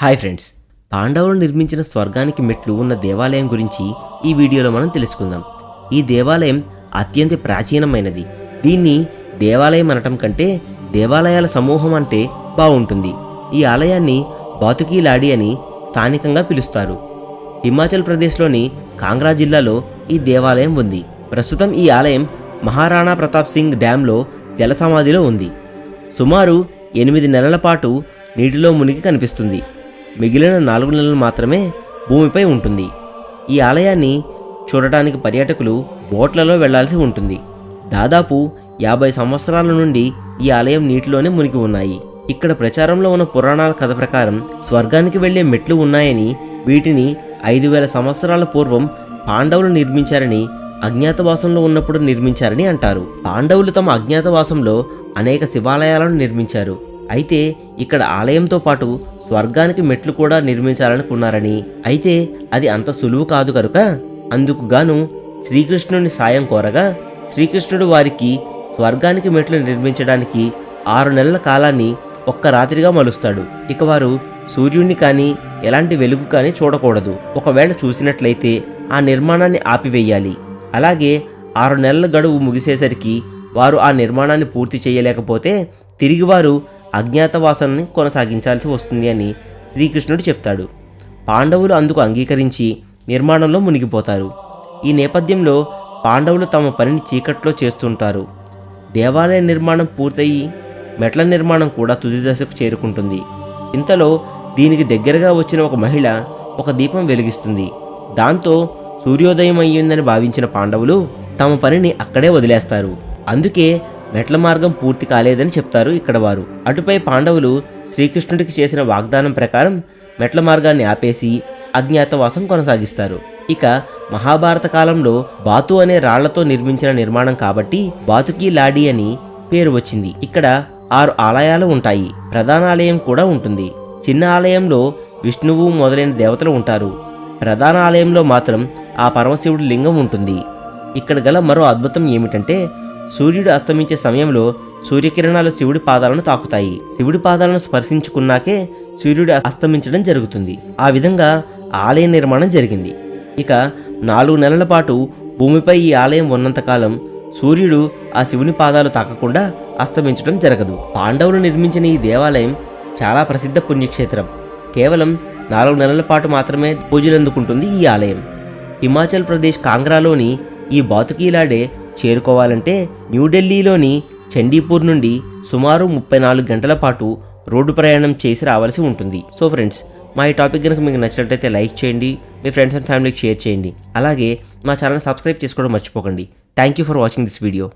Hi friends, పాండవులు నిర్మించిన స్వర్గానికి మెట్లు ఉన్న దేవాలయం గురించి ఈ వీడియోలో మనం తెలుసుకుందాం. ఈ దేవాలయం అత్యంత ప్రాచీనమైనది. దీన్ని దేవాలయం అనటం కంటే దేవాలయాల సమూహం అంటే బాగుంటుంది. ఈ ఆలయాన్ని బాతుకీలాడి అని స్థానికంగా పిలుస్తారు. హిమాచల్ ప్రదేశ్లోని కాంగ్రా జిల్లాలో ఈ దేవాలయం ఉంది. ప్రస్తుతం ఈ ఆలయం మహారాణా ప్రతాప్ సింగ్ డ్యాంలో జల సమాధిలో ఉంది. సుమారు 8 నెలల పాటు నీటిలో మునిగి కనిపిస్తుంది. మిగిలిన 4 నెలలు మాత్రమే భూమిపై ఉంటుంది. ఈ ఆలయాన్ని చూడటానికి పర్యాటకులు బోట్లలో వెళ్లాల్సి ఉంటుంది. దాదాపు 50 సంవత్సరాల నుండి ఈ ఆలయం నీటిలోనే మునిగి ఉన్నాయి. ఇక్కడ ప్రచారంలో ఉన్న పురాణాల కథ ప్రకారం స్వర్గానికి వెళ్లే మెట్లు ఉన్నాయని, వీటిని 5000 సంవత్సరాల పూర్వం పాండవులు నిర్మించారని, అజ్ఞాతవాసంలో ఉన్నప్పుడు నిర్మించారని అంటారు. పాండవులు తమ అజ్ఞాతవాసంలో అనేక శివాలయాలను నిర్మించారు. అయితే ఇక్కడ ఆలయంతో పాటు స్వర్గానికి మెట్లు కూడా నిర్మించాలనుకున్నారని, అయితే అది అంత సులువు కాదు కనుక అందుకు గాను శ్రీకృష్ణుని సాయం కోరగా శ్రీకృష్ణుడు వారికి స్వర్గానికి మెట్లు నిర్మించడానికి 6 నెలల కాలాన్ని ఒక్క రాత్రిగా మలుస్తాడు. ఇక వారు సూర్యుడిని కానీ ఎలాంటి వెలుగు కానీ చూడకూడదు. ఒకవేళ చూసినట్లయితే ఆ నిర్మాణాన్ని ఆపివేయాలి. అలాగే 6 నెలల గడువు ముగిసేసరికి వారు ఆ నిర్మాణాన్ని పూర్తి చేయలేకపోతే తిరిగి వారు అజ్ఞాతవాసాన్ని కొనసాగించాల్సి వస్తుంది అని శ్రీకృష్ణుడు చెప్తాడు. పాండవులు అందుకు అంగీకరించి నిర్మాణంలో మునిగిపోతారు. ఈ నేపథ్యంలో పాండవులు తమ పనిని చీకట్లో చేస్తుంటారు. దేవాలయ నిర్మాణం పూర్తయి మెట్ల నిర్మాణం కూడా తుది దశకు చేరుకుంటుంది. ఇంతలో దీనికి దగ్గరగా వచ్చిన ఒక మహిళ ఒక దీపం వెలిగిస్తుంది. దాంతో సూర్యోదయం అయ్యిందని భావించిన పాండవులు తమ పనిని అక్కడే వదిలేస్తారు. అందుకే మెట్ల మార్గం పూర్తి కాలేదని చెప్తారు ఇక్కడ వారు. అటుపై పాండవులు శ్రీకృష్ణుడికి చేసిన వాగ్దానం ప్రకారం మెట్ల మార్గాన్ని ఆపేసి అజ్ఞాతవాసం కొనసాగిస్తారు. ఇక మహాభారత కాలంలో బాతు అనే రాళ్లతో నిర్మించిన నిర్మాణం కాబట్టి బాతుకి లాడి అని పేరు వచ్చింది. ఇక్కడ 6 ఆలయాలు ఉంటాయి. ప్రధాన ఆలయం కూడా ఉంటుంది. చిన్న ఆలయంలో విష్ణువు మొదలైన దేవతలు ఉంటారు. ప్రధాన ఆలయంలో మాత్రం ఆ పరమశివుడి లింగం ఉంటుంది. ఇక్కడ గల మరో అద్భుతం ఏమిటంటే సూర్యుడు అస్తమించే సమయంలో సూర్యకిరణాలు శివుడి పాదాలను తాకుతాయి. శివుడి పాదాలను స్పర్శించుకున్నాకే సూర్యుడు అస్తమించడం జరుగుతుంది. ఆ విధంగా ఆలయ నిర్మాణం జరిగింది. ఇక 4 నెలల పాటు భూమిపై ఈ ఆలయం ఉన్నంతకాలం సూర్యుడు ఆ శివుని పాదాలు తాకకుండా అస్తమించడం జరగదు. పాండవులు నిర్మించిన ఈ దేవాలయం చాలా ప్రసిద్ధ పుణ్యక్షేత్రం. కేవలం 4 నెలల పాటు మాత్రమే పూజలందుకుంటుంది ఈ ఆలయం. హిమాచల్ ప్రదేశ్ కాంగ్రాలోని ఈ బాతుకీలాడే చేరుకోవాలంటే న్యూఢిల్లీలోని చండీపూర్ నుండి సుమారు 34 గంటల పాటు రోడ్డు ప్రయాణం చేసి రావాల్సి ఉంటుంది. సో ఫ్రెండ్స్, మా ఈ టాపిక్ కనుక మీకు నచ్చినట్లయితే లైక్ చేయండి, మీ ఫ్రెండ్స్ అండ్ ఫ్యామిలీకి షేర్ చేయండి. అలాగే మా ఛానల్ సబ్స్క్రైబ్ చేసుకోవడం మర్చిపోకండి. Thank you for watching this video.